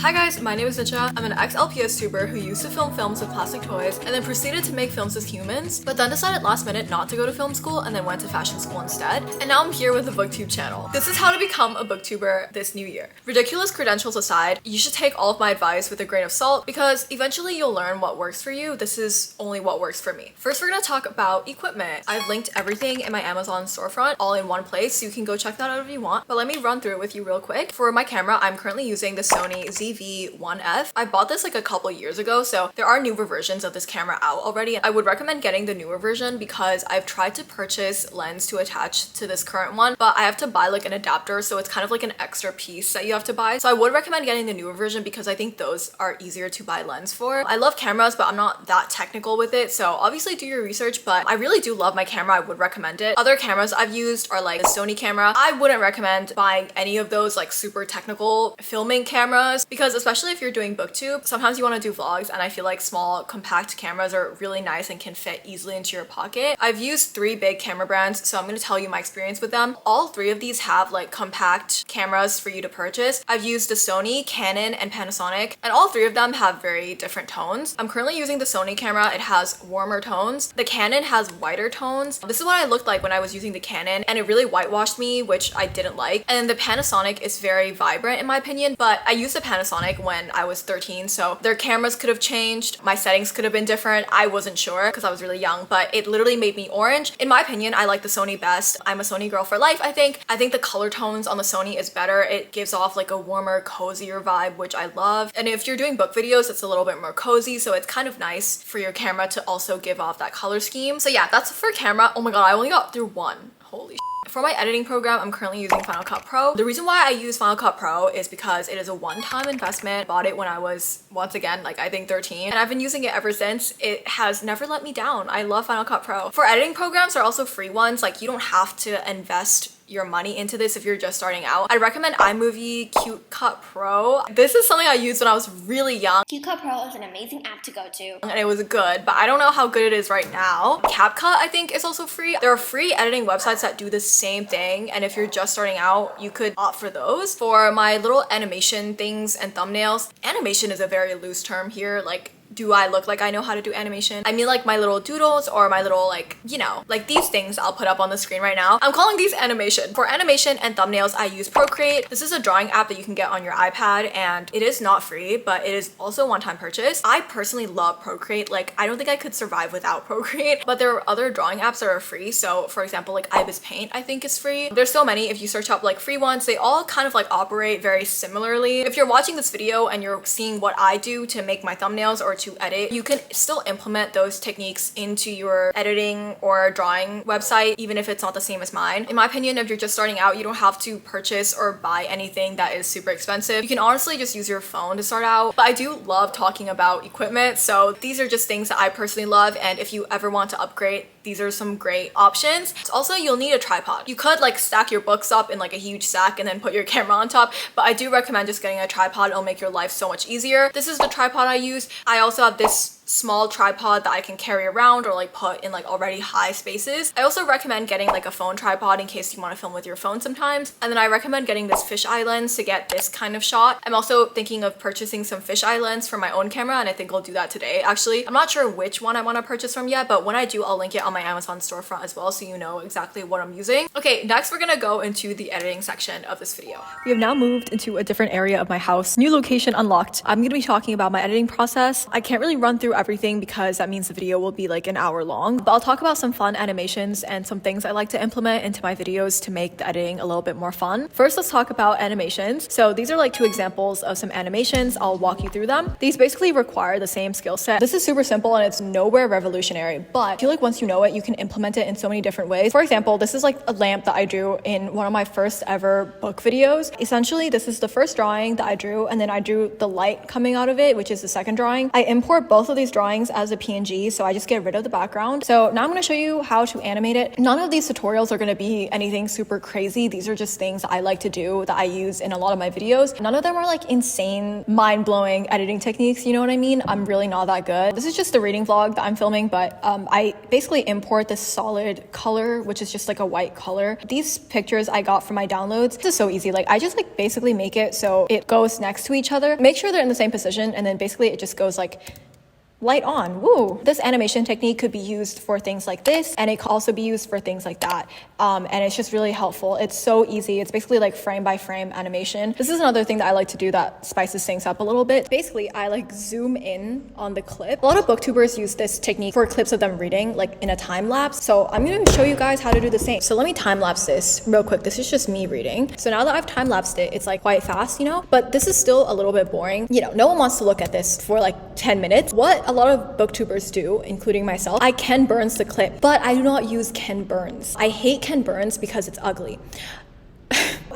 Hi guys, my name is Nisha. I'm an ex-LPS tuber who used to film films with plastic toys and then proceeded to make films as humans, but then decided last minute not to go to film school and then went to fashion school instead. And now I'm here with the BOOKTUBE channel. This is how to become a booktuber this new year. Ridiculous credentials aside, you should take all of my advice with a grain of salt because eventually you'll learn what works for you. This is only what works for me. First, we're gonna talk about equipment. I've linked everything in my Amazon storefront all in one place, so you can go check that out if you want. But let me run through it with you real quick. For my camera, I'm currently using the Sony ZV-1F. I bought this like a couple years ago, so there are newer versions of this camera out already. I would recommend getting the newer version because I've tried to purchase lens to attach to this current one, but I have to buy like an adapter, so it's kind of like an extra piece that you have to buy. So I would recommend getting the newer version because I think those are easier to buy lens for. I love cameras, but I'm not that technical with it, so obviously do your research, but I really do love my camera. I would recommend it. Other cameras I've used are like the Sony camera. I wouldn't recommend buying any of those like super technical filming cameras because especially if you're doing booktube, sometimes you want to do vlogs and I feel like small compact cameras are really nice and can fit easily into your pocket. I've used 3 big camera brands, so I'm going to tell you my experience with them. All 3 of these have like compact cameras for you to purchase. I've used the Sony, Canon, and Panasonic, and all 3 of them have very different tones. I'm currently using the Sony camera. It has warmer tones. The Canon has whiter tones. This is what I looked like when I was using the Canon, and it really whitewashed me, which I didn't like. And the Panasonic is very vibrant in my opinion, but I used the Panasonic when I was 13, so their cameras could have changed. My settings could have been different. I wasn't sure because I was really young, but it literally made me orange. In my opinion, I like the Sony best. I'm a Sony girl for life, I think. I think the color tones on the Sony is better. It gives off like a warmer, cozier vibe, which I love. And if you're doing book videos, it's a little bit more cozy, so it's kind of nice for your camera to also give off that color scheme. So yeah, that's for camera. Oh my god, I only got through 1. Holy shit. For my editing program, I'm currently using Final Cut Pro. The reason why I use Final Cut Pro is because it is a one-time investment. I bought it when I was, once again, like I think 13, and I've been using it ever since. It has never let me down. I love Final Cut Pro. For editing programs, there are also free ones. Like you don't have to invest your money into this if you're just starting out. I recommend iMovie Cute Cut Pro. This is something I used when I was really young. Cute Cut Pro is an amazing app to go to. And it was good, but I don't know how good it is right now. CapCut, I think, is also free. There are free editing websites that do the same thing, and if you're just starting out, you could opt for those. For my little animation things and thumbnails, animation is a very loose term here. Like, do I look like I know how to do animation? I mean like my little doodles or my little like, you know, like these things I'll put up on the screen right now. I'm calling these animation. For animation and thumbnails, I use Procreate. This is a drawing app that you can get on your iPad and it is not free, but it is also a one-time purchase. I personally love Procreate. Like I don't think I could survive without Procreate, but there are other drawing apps that are free. So for example, like Ibis Paint, I think is free. There's so many. If you search up like free ones, they all kind of like operate very similarly. If you're watching this video and you're seeing what I do to make my thumbnails or to edit, you can still implement those techniques into your editing or drawing website, even if it's not the same as mine. In my opinion, if you're just starting out, you don't have to purchase or buy anything that is super expensive. You can honestly just use your phone to start out. But I do love talking about equipment, so these are just things that I personally love, and if you ever want to upgrade, these are some great options. Also, you'll need a tripod. You could like stack your books up in like a huge stack and then put your camera on top, but I do recommend just getting a tripod. It'll make your life so much easier. This is the tripod I use. I also have this small tripod that I can carry around or like put in like already high spaces. I also recommend getting like a phone tripod in case you want to film with your phone sometimes. And then I recommend getting this fisheye lens to get this kind of shot. I'm also thinking of purchasing some fisheye lens for my own camera, and I think I'll do that today. Actually, I'm not sure which one I want to purchase from yet, but when I do, I'll link it on my Amazon storefront as well so you know exactly what I'm using. Okay, next we're gonna go into the editing section of this video. We have now moved into a different area of my house. New location unlocked. I'm gonna be talking about my editing process. I can't really run through everything because that means the video will be like an hour long, but I'll talk about some fun animations and some things I like to implement into my videos to make the editing a little bit more fun. First, let's talk about animations. So these are like 2 examples of some animations. I'll walk you through them. These basically require the same skill set. This is super simple and it's nowhere revolutionary, but I feel like once you know it, you can implement it in so many different ways. For example, this is like a lamp that I drew in one of my first ever book videos. Essentially, this is the first drawing that I drew, and then I drew the light coming out of it, which is the second drawing. I import both of these these drawings as a PNG, so I just get rid of the background. So now I'm going to show you how to animate it. None of these tutorials are going to be anything super crazy. These are just things that I like to do that I use in a lot of my videos. None of them are like insane, mind-blowing editing techniques, you know what I mean? I'm really not that good. This is just the reading vlog that I'm filming, but I basically import this solid color, which is just like a white color. These pictures I got from my downloads. This is so easy. Like I just like basically make it so it goes next to each other. Make sure they're in the same position, and then basically it just goes like light on. Woo! This animation technique could be used for things like this, and it could also be used for things like that. And it's just really helpful. It's so easy. It's basically like frame by frame animation. This is another thing that I like to do that spices things up a little bit. Basically, I like zoom in on the clip. A lot of booktubers use this technique for clips of them reading, like in a time lapse. So I'm going to show you guys how to do the same. So let me time lapse this real quick. This is just me reading. So now that I've time lapsed it, it's like quite fast, you know, but this is still a little bit boring. You know, no one wants to look at this for like 10 minutes. What a lot of booktubers do, including myself, I Ken Burns the clip, but I do not use Ken Burns. I hate Ken Burns because it's ugly.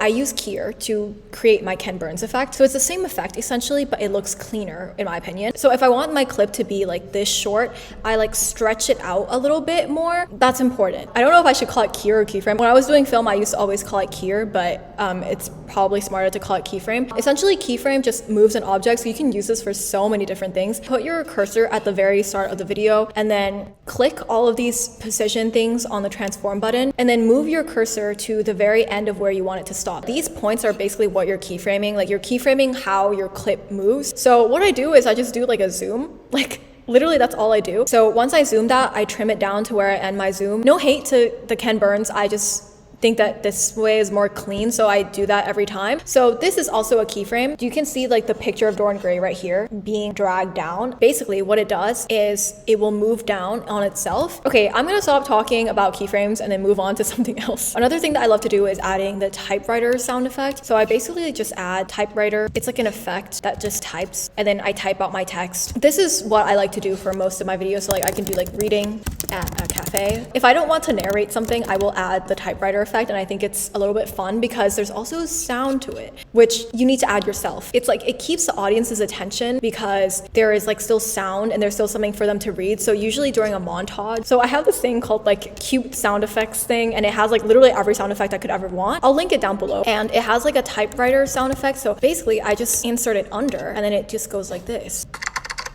I use Keyer to create my Ken Burns effect. So it's the same effect essentially, but it looks cleaner in my opinion. So if I want my clip to be like this short, I like stretch it out a little bit more. That's important. I don't know if I should call it Keyer or keyframe. When I was doing film, I used to always call it Keyer, but it's probably smarter to call it keyframe. Essentially, keyframe just moves an object, so you can use this for so many different things. Put your cursor at the very start of the video, and then click all of these position things on the transform button, and then move your cursor to the very end of where you want it to stop. These points are basically what you're keyframing, like you're keyframing how your clip moves. So what I do is I just do like a zoom, like literally that's all I do. So once I zoom that, I trim it down to where I end my zoom. No hate to the Ken Burns, I just think that this way is more clean, so I do that every time. So this is also a keyframe. You can see like the picture of Dorian Gray right here being dragged down. Basically what it does is it will move down on itself. Okay, I'm gonna stop talking about keyframes and then move on to something else. Another thing that I love to do is adding the typewriter sound effect. So I basically just add typewriter. It's like an effect that just types, and then I type out my text. This is what I like to do for most of my videos. So like I can do like reading at a cafe. If I don't want to narrate something, I will add the typewriter effect, and I think it's a little bit fun because there's also sound to it, which you need to add yourself. It's like it keeps the audience's attention because there is like still sound and there's still something for them to read. So usually during a montage, so I have this thing called like cute sound effects thing, and it has like literally every sound effect I could ever want. I'll link it down below, and it has like a typewriter sound effect. So basically I just insert it under, and then it just goes like this.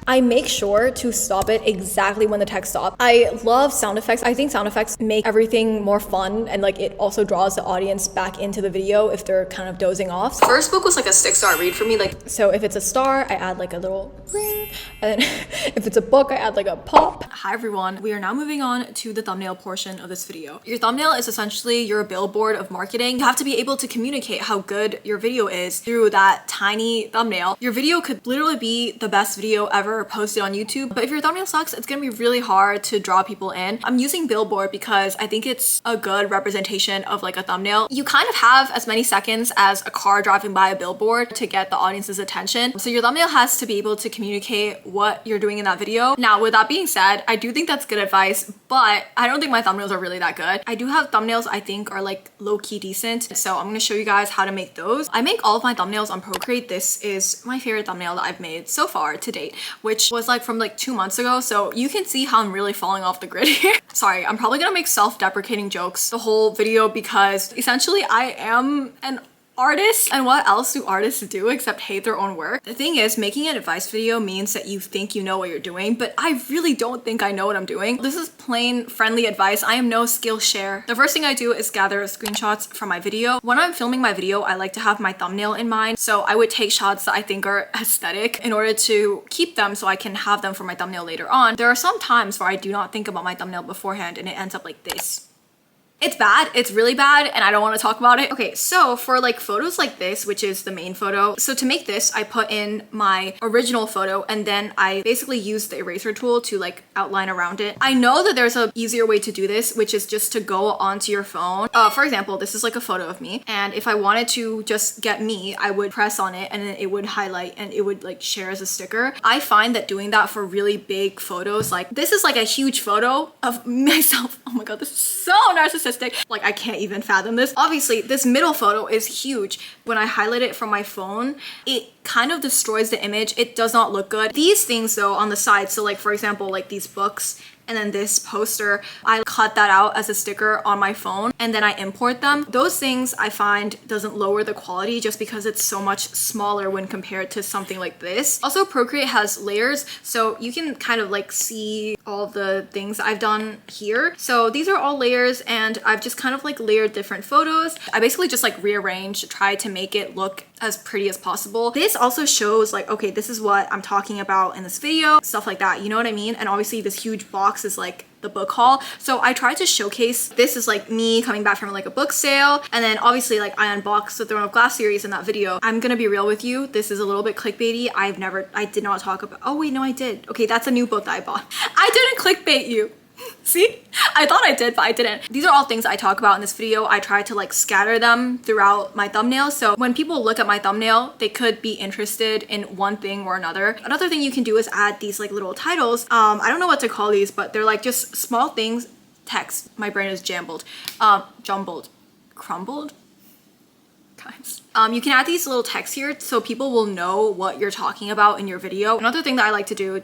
I make sure to stop it exactly when the text stops. I love sound effects. I think sound effects make everything more fun, and like it also draws the audience back into the video if they're kind of dozing off. First book was like a 6-star read for me. Like, so if it's a star, I add like a little ring, and then if it's a book, I add like a pop. Hi everyone, we are now moving on to the thumbnail portion of this video. Your thumbnail is essentially your billboard of marketing. You have to be able to communicate how good your video is through that tiny thumbnail. Your video could literally be the best video ever posted on YouTube, but if your thumbnail sucks, it's gonna be really hard to draw people in. I'm using billboard because I think it's a good representation of like a thumbnail. You kind of have as many seconds as a car driving by a billboard to get the audience's attention. So your thumbnail has to be able to communicate what you're doing in that video. Now, with that being said, I do think that's good advice, but I don't think my thumbnails are really that good. I do have thumbnails I think are like low-key decent, so I'm gonna show you guys how to make those. I make all of my thumbnails on Procreate. This is my favorite thumbnail that I've made so far to date, which was like from like 2 months ago, so you can see how I'm really falling off the grid here. Sorry, I'm probably gonna make self-deprecating jokes the whole video because essentially I am an artist, and what else do artists do except hate their own work? The thing is, making an advice video means that you think you know what you're doing, but I really don't think I know what I'm doing. This is plain friendly advice. I am no Skillshare. The first thing I do is gather screenshots from my video. When I'm filming my video, I like to have my thumbnail in mind, so I would take shots that I think are aesthetic in order to keep them so I can have them for my thumbnail later on. There are some times where I do not think about my thumbnail beforehand and it ends up like this. It's bad, it's really bad, and I don't want to talk about it. Okay, so for like photos like this, which is the main photo, so to make this, I put in my original photo and then I basically use the eraser tool to like outline around it. I know that there's an easier way to do this, which is just to go onto your phone. For example, this is like a photo of me, and if I wanted to just get me, I would press on it and then it would highlight and it would like share as a sticker. I find that doing that for really big photos, like this is like a huge photo of myself. Oh my god, this is so narcissistic. narcissistic. Like, I can't even fathom this. Obviously, this middle photo is huge. When I highlight it from my phone, it kind of destroys the image. It does not look good. These things though on the side, so like for example, like these books, and then this poster, I cut that out as a sticker on my phone and then I import them. Those things I find doesn't lower the quality just because it's so much smaller when compared to something like this. Also, Procreate has layers, so you can kind of like see all the things I've done here. So these are all layers and I've just kind of like layered different photos. I basically just like rearranged, try to make it look as pretty as possible. This also shows like, okay, this is what I'm talking about in this video, stuff like that, you know what I mean? And obviously this huge box is like the book haul. So I tried to showcase, this is like me coming back from like a book sale. And then obviously like I unboxed the Throne of Glass series in that video. I'm gonna be real with you. This is a little bit clickbaity. I did not talk about, oh wait, no, I did. Okay, that's a new book that I bought. I didn't clickbait you. See? I thought I did, but I didn't. These are all things I talk about in this video. I try to like scatter them throughout my thumbnail. So when people look at my thumbnail, they could be interested in one thing or another. Another thing you can do is add these like little titles. I don't know what to call these, but they're like just small things. Text. My brain is jumbled. Crumbled? Guys. You can add these little texts here so people will know what you're talking about in your video. Another thing that I like to do,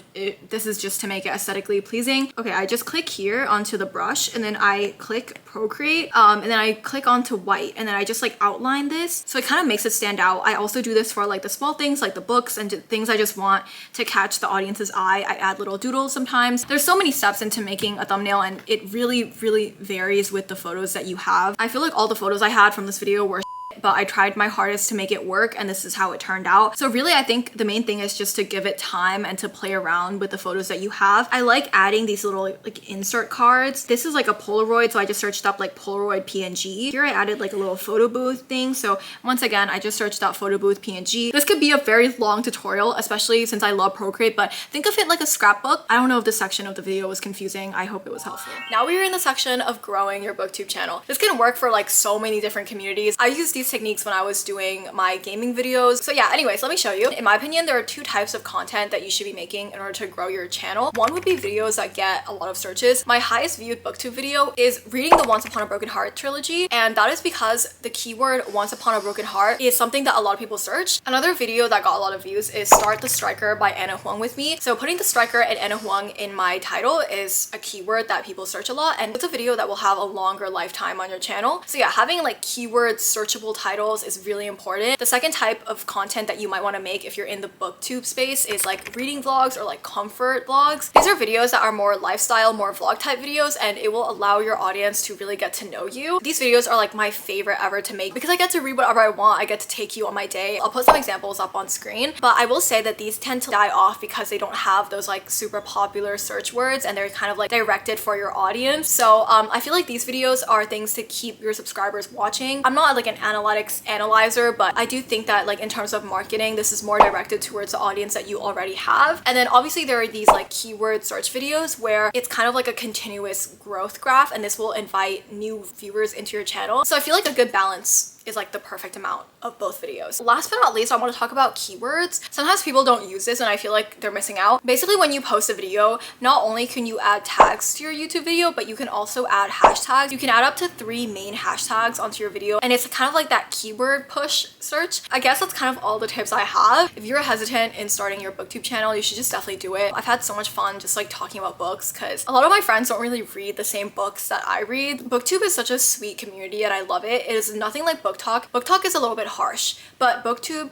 this is just to make it aesthetically pleasing. Okay, I just click here onto the brush and then I click Procreate and then I click onto white and then I just like outline this. So it kind of makes it stand out. I also do this for like the small things like the books and things I just want to catch the audience's eye. I add little doodles sometimes. There's so many steps into making a thumbnail and it really, really varies with the photos that you have. I feel like all the photos I had from this video were but I tried my hardest to make it work and this is how it turned out. So really I think the main thing is just to give it time and to play around with the photos that you have. I like adding these little like insert cards. This is like a Polaroid, so I just searched up like Polaroid PNG. Here I added like a little photo booth thing. So once again, I just searched up photo booth PNG. This could be a very long tutorial, especially since I love Procreate, but think of it like a scrapbook. I don't know if this section of the video was confusing. I hope it was helpful. Now we are in the section of growing your BookTube channel. This can work for like so many different communities. I use these techniques when I was doing my gaming videos. So yeah, anyways, let me show you. In my opinion, there are two types of content that you should be making in order to grow your channel. One would be videos that get a lot of searches. My highest viewed BookTube video is reading the Once Upon a Broken Heart trilogy, and that is because the keyword Once Upon a Broken Heart is something that a lot of people search. Another video that got a lot of views is Start the Striker by Anna Huang with me. So putting the Striker and Anna Huang in my title is a keyword that people search a lot, and it's a video that will have a longer lifetime on your channel. So yeah, having like keyword searchable titles is really important. The second type of content that you might want to make if you're in the BookTube space is like reading vlogs or like comfort vlogs. These are videos that are more lifestyle, more vlog type videos, and it will allow your audience to really get to know you. These videos are like my favorite ever to make because I get to read whatever I want. I get to take you on my day. I'll put some examples up on screen, but I will say that these tend to die off because they don't have those like super popular search words and they're kind of like directed for your audience. So I feel like these videos are things to keep your subscribers watching. I'm not like an analytics analyzer, but I do think that like in terms of marketing, this is more directed towards the audience that you already have. And then obviously there are these like keyword search videos where it's kind of like a continuous growth graph, and this will invite new viewers into your channel. So I feel like a good balance is like the perfect amount of both videos. Last but not least, I want to talk about keywords. Sometimes people don't use this and I feel like they're missing out. Basically, when you post a video, not only can you add tags to your YouTube video, but you can also add hashtags. You can add up to 3 main hashtags onto your video, and it's kind of like that keyword push search. I guess that's kind of all the tips I have. If you're hesitant in starting your BookTube channel, you should just definitely do it. I've had so much fun just like talking about books because a lot of my friends don't really read the same books that I read. BookTube is such a sweet community and I love it. It is nothing like Book Talk. Book Talk is a little bit harsh, but BookTube,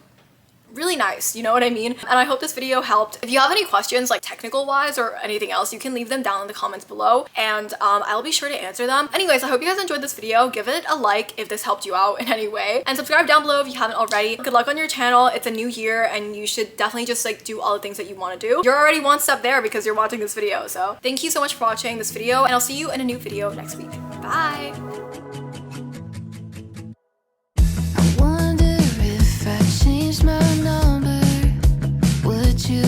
really nice, you know what I mean? And I hope this video helped. If you have any questions like technical wise or anything else, you can leave them down in the comments below and I'll be sure to answer them. Anyways, I hope you guys enjoyed this video. Give it a like if this helped you out in any way, and subscribe down below if you haven't already. Good luck on your channel. It's a new year and you should definitely just like do all the things that you want to do. You're already one step there because you're watching this video. So thank you so much for watching this video, and I'll see you in a new video next week. Bye. Changed my number, would you